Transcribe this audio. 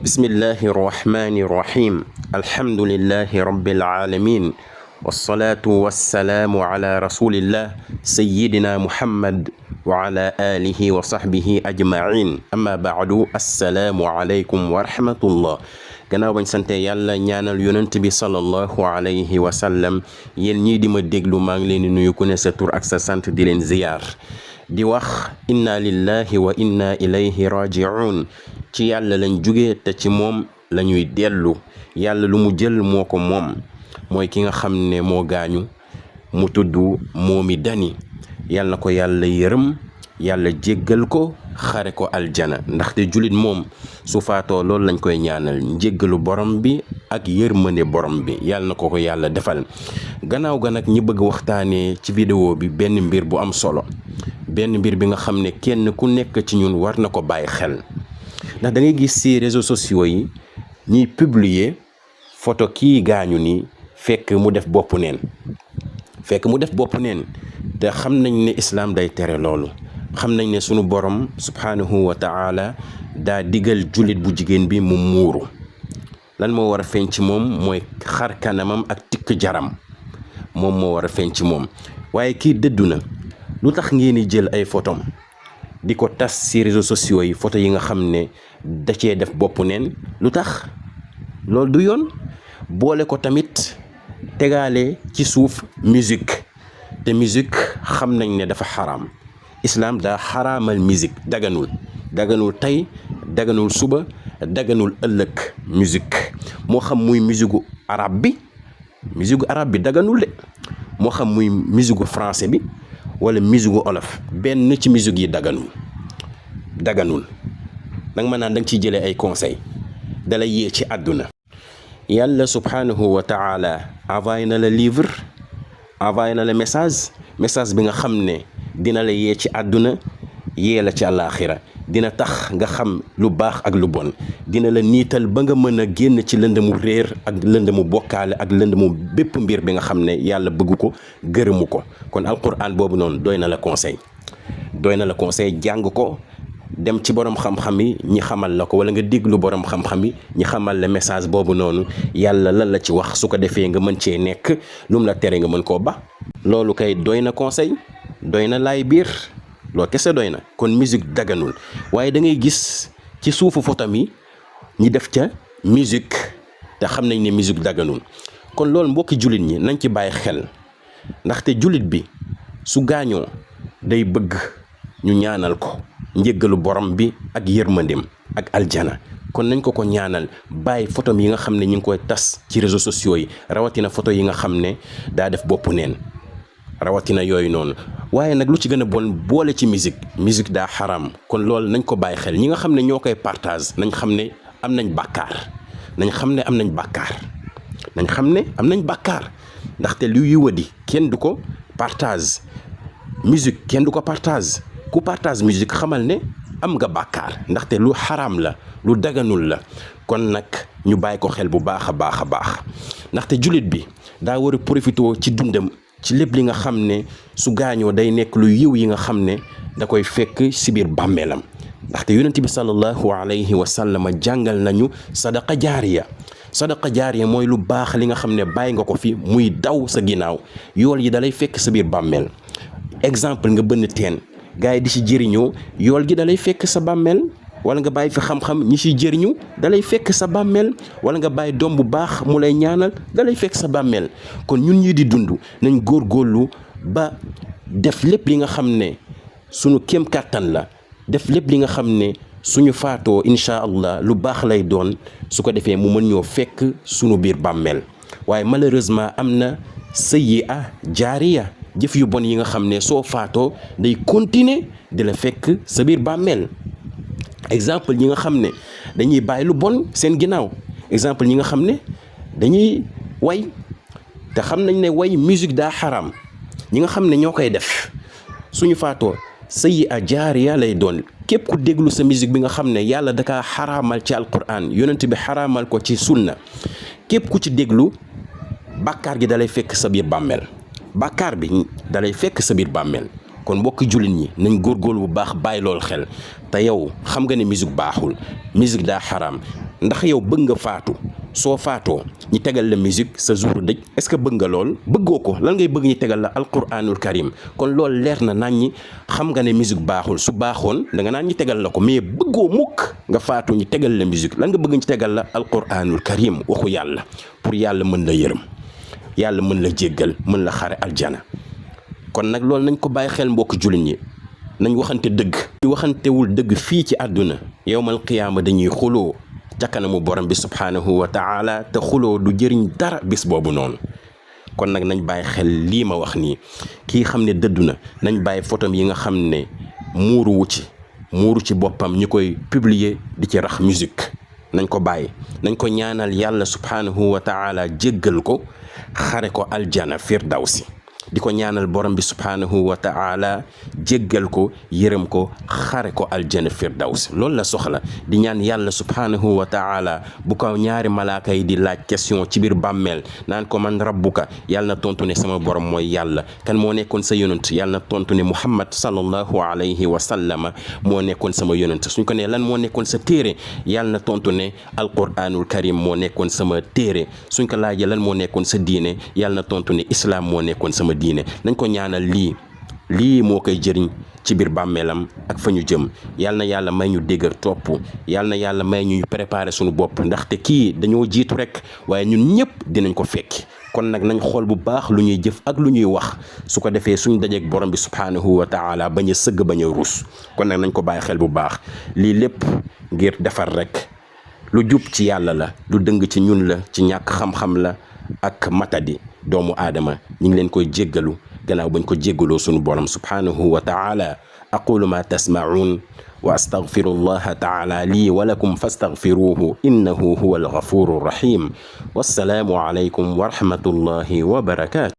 بسم الله الرحمن الرحيم الحمد لله رب العالمين والصلاة والسلام على رسول الله سيدنا محمد وعلى آله وصحبه أجمعين أما بعد السلام عليكم ورحمة الله gannaaw bañ sante yàlla ñaanal yonent bi sallallahu alayhi wa sallam yéen ñii di ma déglu maa ngi leen di nuyu ku ne sa tur ak sa sant di leen ziyaar di wax inna lillahi wa inna ilayhi raji'un ci yàlla lañ jóge te ci moom la ñuy dellu yàlla lu mu jël moo ko moom mooy ki nga xam ne moo gaañu mu tudd Momy Dany yàlla na ko yàlla yërëm yàlla jéggal ko xare ko aljana ndaxte julit moom su faatoo loolu lañ koy ñaanal njéggalu borom bi ak yërmande borom bi yàlla na ko ko yàlla defal gannaaw ga nag ñi bëgg waxtaanee ci vidéo bi benn mbir bu am solo benn mbir bi nga xam ne kenn ku nekk ci ñun war na ko bàyyi xel ndax da ngay gis ci réseaux sociaux yi ñiy publier photo kii gaañu ni fekk mu def bopp neen te xam nañ ne islaam day tere loolu xam nañ ne sunu borom subhanahu wa ta'ala daa digal jullit bu jigéen bi mu muuru lan moo war a feeñ ci moom mooy xar kanamam ak tikk jaram moom moo war a feeñ ci moom waaye kii dëddu na lu tax ngeen di jël ay photom di ko tas ci réseaux sociaux yi photo yi nga xam ne da cee def bopp neen lu tax loolu du yoon boole ko tamit tegaale ci suuf musique te musique xam nañ ne dafa xaraam islam daa xaraamal musique daganul tey daganul suba daganul ëllëg musique moo xam muy musique arabe bi daganul de moo xam muy musique français bi wala musique olof benn ci musique yi daganul danga ma naan danga ciy jëlee ay conseil dalay yee ci àdduna yàlla subhanahu wa ta'ala envoyé na la livre envoyé na la message bi nga xam ne dina la yee ci àdduna yee la ci àllaaxira dina tax nga xam lu baax ak lu bon dina la niital ba nga mën a génn ci lëndëmu réer ak lëndëmu bokkaale ak lëndëmu bépp mbir bi nga xam ne yàlla bëgg ko gërëmu ko kon alquran boobu noonu doy na la conseil jàng ko dem ci borom xam-xam yi ñi xamal la ko wala nga déglu borom xam-xam yi ñi xamal la message boobu noonu yàlla lan la ci wax su ko defee nga mën cee nekk lu mu la tere nga mën koo ba loolu kay doy na conseil doy na laay biir loolu kese doy na kon musique daganul waaye da ngay gis ci suufu photo mi ñi def ca musique te xam nañ ne musique daganul kon loolu mbokki jullit ñi nañ ci bàyyi xel ndaxte jullit bi su gaañoo day bëgg ñu ñaanal ko njéggalu borom bi ak yërmandeem ak aljana kon nañ ko ñaanal bàyyi photo yi nga xam ne ñu ngi koy tas ci réseaux sociaux yi rawatina photo yi nga xam ne daa def bopp neen rawatina yooyu noonu waaye nag lu ci gën a bon boole ci musique daa xaram kon loolu nañ ko bàyyi xel ñi nga xam ne ñoo koy partage nañ xam ne am nañ bàkkaar ndaxte lu yiwadi kenn du ko partage musique kenn du ko partage ku partage musique xamal ne am nga bàkkaar ndaxte lu xaram la lu daganul la kon nag ñu bàyyi ko xel bu baax a baax ndaxte jullit bi daa war a profité ci dundam ci lépp li nga xam ne su gaañoo day nekk lu yiw yi nga xam ne da koy fekk ci biir bàmmeelam ndaxte yonent bi sallallahu alayhi wa sallam jàngal nañu sadaqa jaariya mooy lu baax li nga xam ne bàyyi nga ko fi muy daw sa ginnaaw yool yi dalay fekk sa biir bàmmeel exemple nga bënn teen gars yi di ci jëriñoo yool gi dalay fekk sa bàmmeel wala nga bàyyi fi xam-xam ñi ciy jëriñu dalay fekk sa bàmmeel wala nga bàyyi doom bu baax mu lay ñaanal dalay fekk sa bàmmeel kon ñun ñi di dund nañ góorgóorlu ba def lépp li nga xam ne suñu kéem kàttan la def lépp li nga xam ne suñu faatoo incha allah lu baax lay doon su ko defee mu mën ñoo fekk suñu biir bàmmeel waaye malheureusement am na sayyi'a jaariya jëf yu bon yi nga xam ne soo faatoo day continuer di la fekk sa biir bàmmeel exemple ñi nga xam ne dañuy bàyyi lu bon seen ginnaaw exemple ñi nga xam ne dañuy way te xam nañ ne way musique daa xaram ñi nga xam ne ñoo koy def suñu faatoo sayyi'a jaariya lay doon képp ku déglu sa musique bi nga xam ne yàlla dakaa xaraamal ci alquran yonent bi xaraamal ko ci sunna képp ku ci déglu bàkkaar gi dalay fekk sa biir bàmmeel kon mbokki jullit ñi nañ góorgóorlu bu baax bàyyi loolu xel te yow xam nga ne musique baaxul musique daa xaraam ndax yow bëgg nga faatu soo faatoo ñi tegal la musique sa jour dëj est-ce que bëgg nga lool bëggoo ko lan ngay bëgg ñi tegal la alquranul karim kon loolu leer na naan ñi xam nga ne musique baaxul su baaxoon da nga naan ñi tegal la ko mais bëggoo mukk nga faatu ñi tegal la musique lan nga bëgg ñi tegal la alquranul karim waxu yàlla pour yàlla mën la yërëm yàlla mën la jéggal mën la xare aljana kon nag loolu nañ ko bàyyi xel mbokk jullit ñi nañ waxante dëgg ñu waxantewul dëgg fii ci àdduna yowmal qiyaama dañuy xuloo ca kanamu borom bi subhaanahu wa taala te xuloo du jëriñ dara bis boobu noonu kon nag nañ bàyyi xel lii ma wax nii kii xam ne dëddu na nañ bàyyi photom yi nga xam ne muuru ci boppam ñu koy publier di ci rax musique nañ ko bàyyi nañ ko ñaanal yàlla subhaanahu wa taala jéggal ko xare ko aljana firdawsi di ko ñaanal borom bi subhaanahu wa taala jéggal ko yërëm ko xare ko aljana firdaws loolu la soxla di ñaan yàlla subhaanahu wa taala bu ko ñaari malaaka yi di laaj question ci biir bàmmeel naan ko man rabbuka yàlla na tontu ne sama borom mooy yàlla kan moo nekkoon sa yonent yàlla na tontu ne muhammad sallallahu alayhi wa sallama moo nekkoon sama yonent suñ ko ne lan moo nekkoon sa téere yàlla na tontu ne alquranul karim moo nekkoon sama téere suñ ko laajee lan moo nekkoon sa diine yàlla na tontu ne islam moo nekkoon sama diine nañ ko ñaanal lii moo koy jëriñ ci biir bàmmeelam ak fa ñu jëm yal na yàlla may ñu dégg ak topp yal na yàlla may ñu préparer suñu bopp ndaxte kii dañoo jiitu rek waaye ñun ñëpp dinañ ko fekki kon nag nañ xool bu baax lu ñuy jëf ak lu ñuy wax su ko defee suñ dajeek borom bi subhaanahu wa taala bañ a sëgg bañ a ruus kon nag nañ ko bàyyi xel bu baax lii lépp ngir defar rek lu jub ci yàlla la lu dëng ci ñun la ci ñàkk xam-xam la ak matadi doomu aadama ñi ngi leen koy jéggalu gannaaw bañ ko jéggaloo sunu borom subhanahu wa taala aqulu ma tasma'un wa astaghfirullaha taala lii wa lakum fastaghfiruhu innahu huwa alghafuru rahim wassalaamu alaykum wa rahmatullahi wa barakatuh